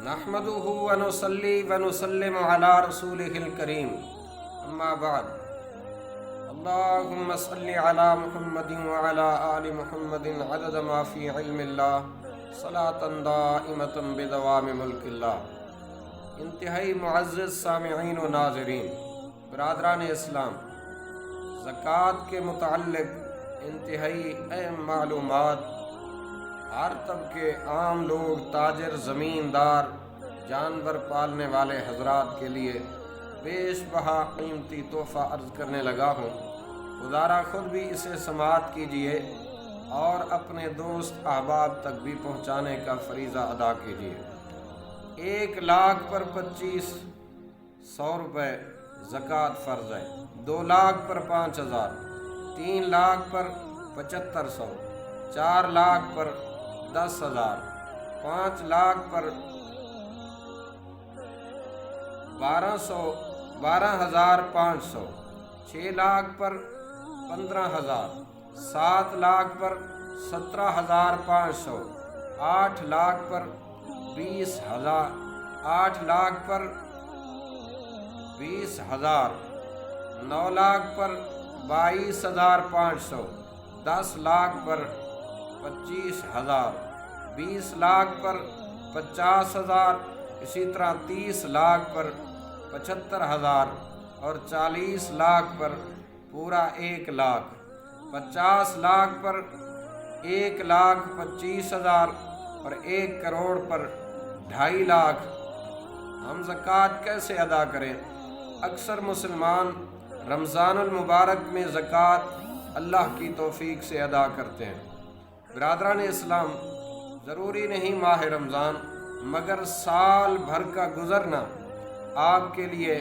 نحمده ونصلي ونسلم على رسوله الكريم اما بعد اللهم صل على محمد وعلى آل محمد عدد ما في علم الله صلاة دائمة بدوام ملک اللہ۔ انتہائی معزز سامعین و ناظرین، برادران اسلام، زکوٰۃ کے متعلق انتہائی اہم معلومات ہر طبقے، عام لوگ، تاجر، زمیندار، جانور پالنے والے حضرات کے لیے بیش بہا قیمتی تحفہ عرض کرنے لگا ہوں۔ خدارا خود بھی اسے سماعت کیجیے اور اپنے دوست احباب تک بھی پہنچانے کا فریضہ ادا کیجیے۔ 1,00,000 پر 2,500 روپے زکوٰۃ فرض ہے، 2,00,000 پر 5,000، 3,00,000 پر 7,500، 4,00,000 پر 10,000، 5,00,000 پر 12,500، 6,00,000 پر 15,000، 7,00,000 پر 17,500، 8,00,000 پر 20,000، 8,00,000 پر 20,000، 9,00,000 پر 22,500، 10,00,000 پر 25,000، 20,00,000 پر 50,000، اسی طرح 30,00,000 پر 75,000 اور 40,00,000 پر پورا 1,00,000، 50,00,000 پر 1,25,000 اور 1 کروڑ پر 2.5 ہم زکوٰۃ کیسے ادا کریں؟ اکثر مسلمان رمضان المبارک میں زکوٰۃ اللہ کی توفیق سے ادا کرتے ہیں۔ برادران اسلام، ضروری نہیں ماہ رمضان، مگر سال بھر کا گزرنا آپ کے لیے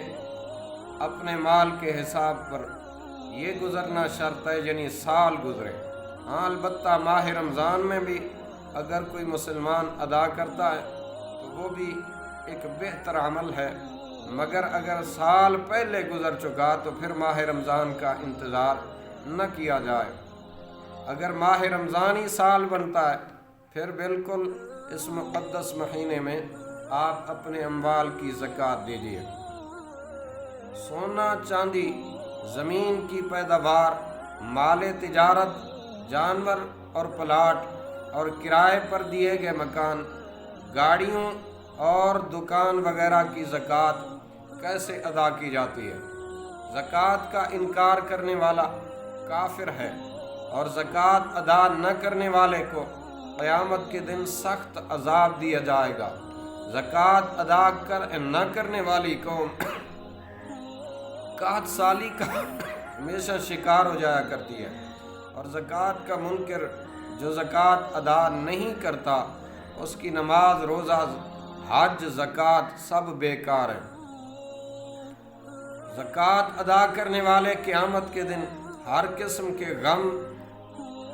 اپنے مال کے حساب پر یہ گزرنا شرط ہے، یعنی سال گزرے۔ ہاں، البتہ ماہ رمضان میں بھی اگر کوئی مسلمان ادا کرتا ہے تو وہ بھی ایک بہتر عمل ہے، مگر اگر سال پہلے گزر چکا تو پھر ماہ رمضان کا انتظار نہ کیا جائے۔ اگر ماہ رمضان ہی سال بنتا ہے پھر بالکل اس مقدس مہینے میں آپ اپنے اموال کی زکوٰۃ دیجیے۔ سونا، چاندی، زمین کی پیداوار، مال تجارت، جانور اور پلاٹ اور کرائے پر دیے گئے مکان، گاڑیوں اور دکان وغیرہ کی زکوٰۃ کیسے ادا کی جاتی ہے؟ زکوٰۃ کا انکار کرنے والا کافر ہے، اور زکوٰۃ ادا نہ کرنے والے کو قیامت کے دن سخت عذاب دیا جائے گا۔ زکوٰۃ ادا نہ کرنے والی قوم قحط سالی کا ہمیشہ شکار ہو جایا کرتی ہے، اور زکوٰۃ کا منکر جو زکوٰۃ ادا نہیں کرتا اس کی نماز، روزہ، حج، زکوٰۃ سب بیکار ہے۔ زکوٰۃ ادا کرنے والے قیامت کے دن ہر قسم کے غم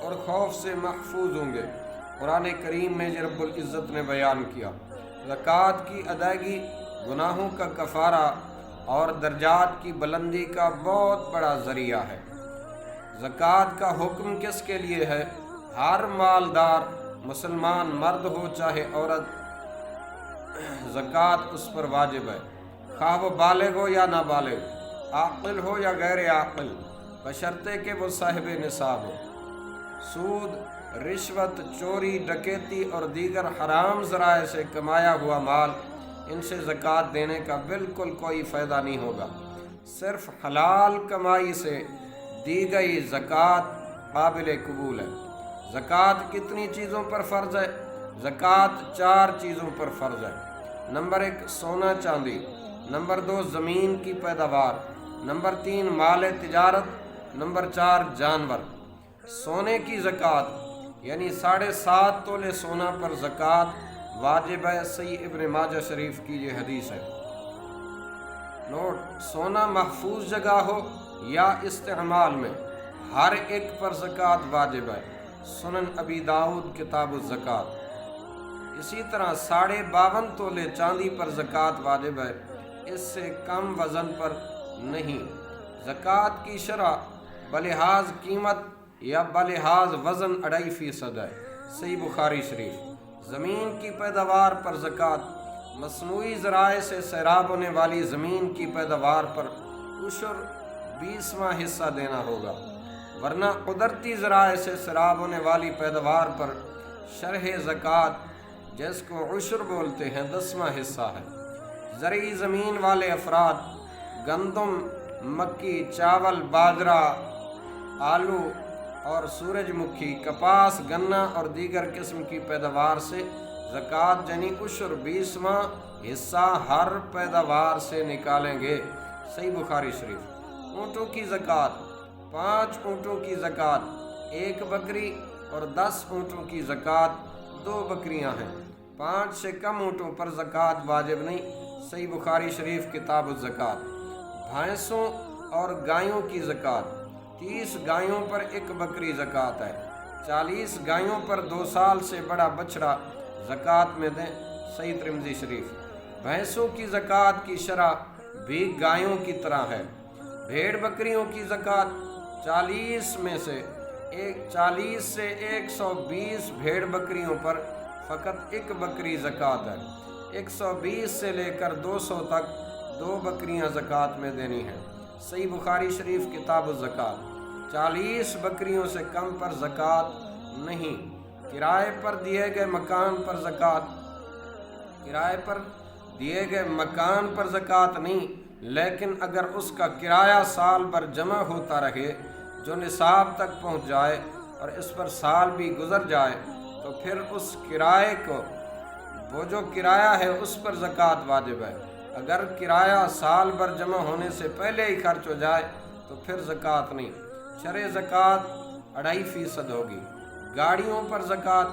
اور خوف سے محفوظ ہوں گے۔ قرآن کریم میں رب العزت نے بیان کیا، زکوٰۃ کی ادائیگی گناہوں کا کفارہ اور درجات کی بلندی کا بہت بڑا ذریعہ ہے۔ زکوٰۃ کا حکم کس کے لیے ہے؟ ہر مالدار مسلمان مرد ہو چاہے عورت، زکوٰۃ اس پر واجب ہے، خواہ وہ بالغ ہو یا نابالغ، عاقل ہو یا غیر عاقل، بشرطے کہ وہ صاحب نصاب ہو۔ سود، رشوت، چوری، ڈکیتی اور دیگر حرام ذرائع سے کمایا ہوا مال، ان سے زکوٰۃ دینے کا بالکل کوئی فائدہ نہیں ہوگا۔ صرف حلال کمائی سے دی گئی زکوٰۃ قابل قبول ہے۔ زکوٰۃ کتنی چیزوں پر فرض ہے؟ زکوٰۃ 4 چیزوں پر فرض ہے۔ نمبر 1 سونا چاندی، نمبر 2 زمین کی پیداوار، نمبر 3 مال تجارت، نمبر 4 جانور۔ سونے کی زکوٰۃ یعنی 7.5 تولے سونا پر زکوٰۃ واجب ہے۔ صحیح ابن ماجہ شریف کی یہ حدیث ہے۔ نوٹ: سونا محفوظ جگہ ہو یا استعمال میں، ہر ایک پر زکوٰۃ واجب ہے۔ سنن ابی داؤد کتاب الزکوٰۃ۔ اسی طرح 52.5 تولے چاندی پر زکوٰۃ واجب ہے، اس سے کم وزن پر نہیں۔ زکوٰۃ کی شرح بلحاظ قیمت یا بلحاظ وزن 2.5% ہے۔ صحیح بخاری شریف۔ زمین کی پیداوار پر زکوٰۃ مصنوعی ذرائع سے سیراب ہونے والی زمین کی پیداوار پر عشر 20واں حصہ دینا ہوگا، ورنہ قدرتی ذرائع سے سیراب ہونے والی پیداوار پر شرح زکوٰۃ جس کو عشر بولتے ہیں 10واں حصہ ہے۔ زرعی زمین والے افراد گندم، مکی، چاول، باجرہ، آلو اور سورج مکھی، کپاس، گنا اور دیگر قسم کی پیداوار سے زکوٰۃ یعنی عشر 20واں حصہ ہر پیداوار سے نکالیں گے۔ صحیح بخاری شریف۔ اونٹوں کی زکوٰۃ، 5 اونٹوں کی زکوٰۃ 1 بکری اور 10 اونٹوں کی زکوٰۃ 2 بکریاں ہیں۔ 5 سے کم اونٹوں پر زکوٰۃ واجب نہیں۔ صحیح بخاری شریف کتاب الزکوٰۃ۔ بھینسوں اور گایوں کی زکوٰۃ، 30 گایوں پر 1 بکری زکوٰۃ ہے، 40 گایوں پر 2 سال سے بڑا بچڑا زکوٰۃ میں دیں۔ صحیح ترمذی شریف۔ بھینسوں کی زکوٰۃ کی شرح بھی گایوں کی طرح ہے۔ بھیڑ بکریوں کی زکوٰۃ 40 سے 120 بھیڑ بکریوں پر فقط 1 بکری زکوٰۃ ہے۔ 120 سے لے کر 200 تک 2 بکریاں زکوٰۃ میں دینی ہیں۔ صحیح بخاری شریف کتاب الزکوٰۃ۔ 40 بکریوں سے کم پر زکوٰۃ نہیں۔ کرائے پر دیے گئے مکان پر زکوٰۃ، کرائے پر دیے گئے مکان پر زکوٰۃ نہیں، لیکن اگر اس کا کرایہ سال بھر جمع ہوتا رہے جو نصاب تک پہنچ جائے اور اس پر سال بھی گزر جائے تو پھر اس کرائے کو، وہ جو کرایہ ہے اس پر زکوٰۃ واجب ہے۔ اگر کرایہ سال بھر جمع ہونے سے پہلے ہی خرچ ہو جائے تو پھر زکوٰۃ نہیں۔ شرح زکوٰۃ 2.5% ہوگی۔ گاڑیوں پر زکوٰۃ،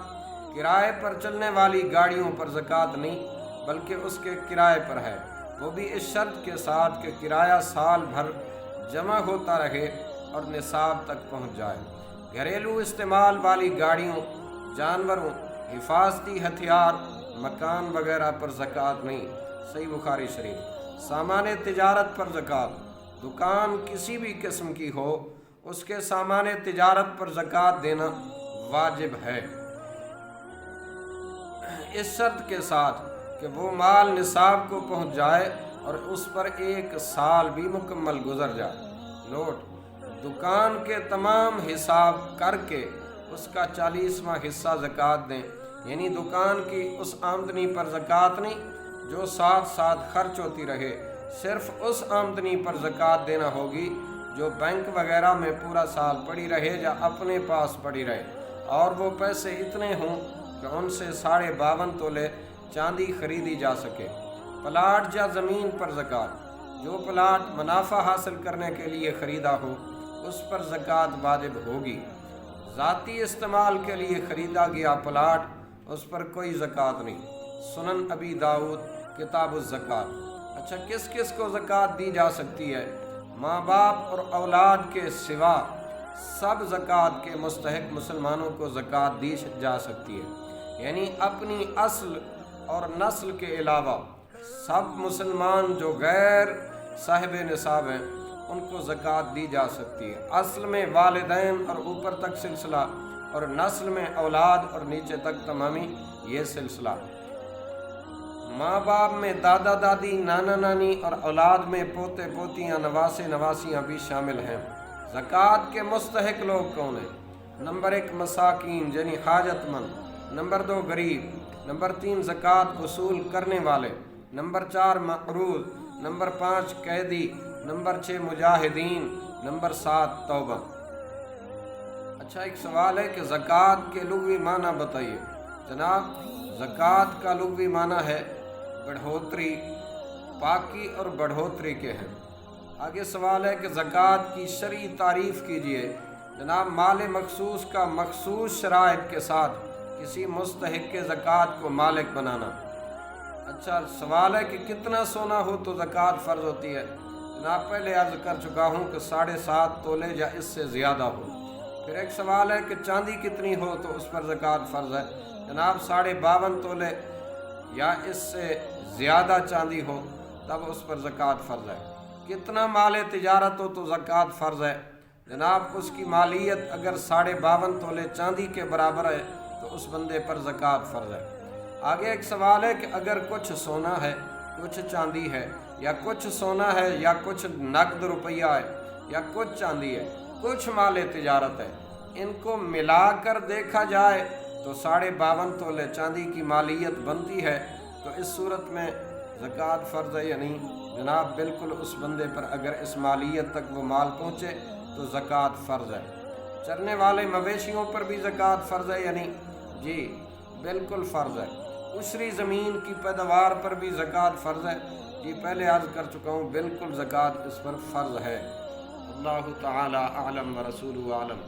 کرائے پر چلنے والی گاڑیوں پر زکوٰۃ نہیں بلکہ اس کے کرائے پر ہے، وہ بھی اس شرط کے ساتھ کہ کرایہ سال بھر جمع ہوتا رہے اور نصاب تک پہنچ جائے۔ گھریلو استعمال والی گاڑیوں، جانوروں، حفاظتی ہتھیار، مکان وغیرہ پر زکوٰۃ نہیں۔ صحیح بخاری شریف۔ سامان تجارت پر زکوٰۃ، دکان کسی بھی قسم کی ہو اس کے سامان تجارت پر زکوٰۃ دینا واجب ہے، اس شرط کے ساتھ کہ وہ مال نصاب کو پہنچ جائے اور اس پر 1 سال بھی مکمل گزر جائے۔ نوٹ: دکان کے تمام حساب کر کے اس کا 40واں حصہ زکوٰۃ دیں، یعنی دکان کی اس آمدنی پر زکوٰۃ نہیں جو ساتھ ساتھ خرچ ہوتی رہے، صرف اس آمدنی پر زکوٰۃ دینا ہوگی جو بینک وغیرہ میں پورا سال پڑی رہے یا اپنے پاس پڑی رہے، اور وہ پیسے اتنے ہوں کہ ان سے 52.5 تولے چاندی خریدی جا سکے۔ پلاٹ یا زمین پر زکوٰۃ، جو پلاٹ منافع حاصل کرنے کے لیے خریدا ہو اس پر زکوٰۃ واجب ہوگی۔ ذاتی استعمال کے لیے خریدا گیا پلاٹ، اس پر کوئی زکوٰۃ نہیں۔ سنن ابی داؤد کتاب الزکوٰۃ۔ اچھا، کس کس کو زکوٰۃ دی جا سکتی ہے؟ ماں باپ اور اولاد کے سوا سب زکوٰۃ کے مستحق مسلمانوں کو زکوٰۃ دی جا سکتی ہے، یعنی اپنی اصل اور نسل کے علاوہ سب مسلمان جو غیر صاحب نصاب ہیں ان کو زکوٰۃ دی جا سکتی ہے۔ اصل میں والدین اور اوپر تک سلسلہ، اور نسل میں اولاد اور نیچے تک تمامی یہ سلسلہ۔ ماں باپ میں دادا دادی، نانا نانی اور اولاد میں پوتے پوتیاں، نواسے نواسیاں بھی شامل ہیں۔ زکوٰۃ کے مستحق لوگ کون ہیں؟ نمبر 1 مساکین یعنی حاجت مند، نمبر 2 غریب، نمبر 3 زکوٰۃ وصول کرنے والے، نمبر 4 مقروض، نمبر 5 قیدی، نمبر 6 مجاہدین، نمبر 7 توبہ۔ اچھا، ایک سوال ہے کہ زکوٰۃ کے لغوی معنی بتائیے۔ جناب، زکوٰۃ کا لغوی معنی ہے بڑھوتری، پاکی اور بڑھوتری کے ہیں۔ آگے سوال ہے کہ زکوٰۃ کی شرعی تعریف کیجیے۔ جناب، مال مخصوص کا مخصوص شرائط کے ساتھ کسی مستحق کے زکوٰۃ کو مالک بنانا۔ اچھا، سوال ہے کہ کتنا سونا ہو تو زکوٰۃ فرض ہوتی ہے؟ جناب، پہلے عرض کر چکا ہوں کہ 7.5 تولے یا اس سے زیادہ ہو۔ پھر ایک سوال ہے کہ چاندی کتنی ہو تو اس پر زکوٰۃ فرض ہے؟ جناب، 52.5 تولے یا اس سے زیادہ چاندی ہو تب اس پر زکوٰۃ فرض ہے۔ کتنا مال تجارت ہو تو زکوٰۃ فرض ہے؟ جناب، اس کی مالیت اگر 52.5 تولے چاندی کے برابر ہے تو اس بندے پر زکوٰۃ فرض ہے۔ آگے ایک سوال ہے کہ اگر کچھ سونا ہے، کچھ چاندی ہے، یا کچھ سونا ہے یا کچھ نقد روپیہ ہے یا کچھ چاندی ہے، کچھ مال تجارت ہے، ان کو ملا کر دیکھا جائے تو 52.5 تولے چاندی کی مالیت بنتی ہے، تو اس صورت میں زکوٰۃ فرض ہے یا نہیں؟ جناب بالکل اس بندے پر اگر اس مالیت تک وہ مال پہنچے تو زکوٰۃ فرض ہے۔ چرنے والے مویشیوں پر بھی زکوٰۃ فرض ہے یا نہیں؟ جی بالکل فرض ہے۔ عشری زمین کی پیداوار پر بھی زکوٰۃ فرض ہے؟ جی پہلے عرض کر چکا ہوں، بالکل زکوٰۃ اس پر فرض ہے۔ اللہ تعالی اعلم و رسولہ اعلم۔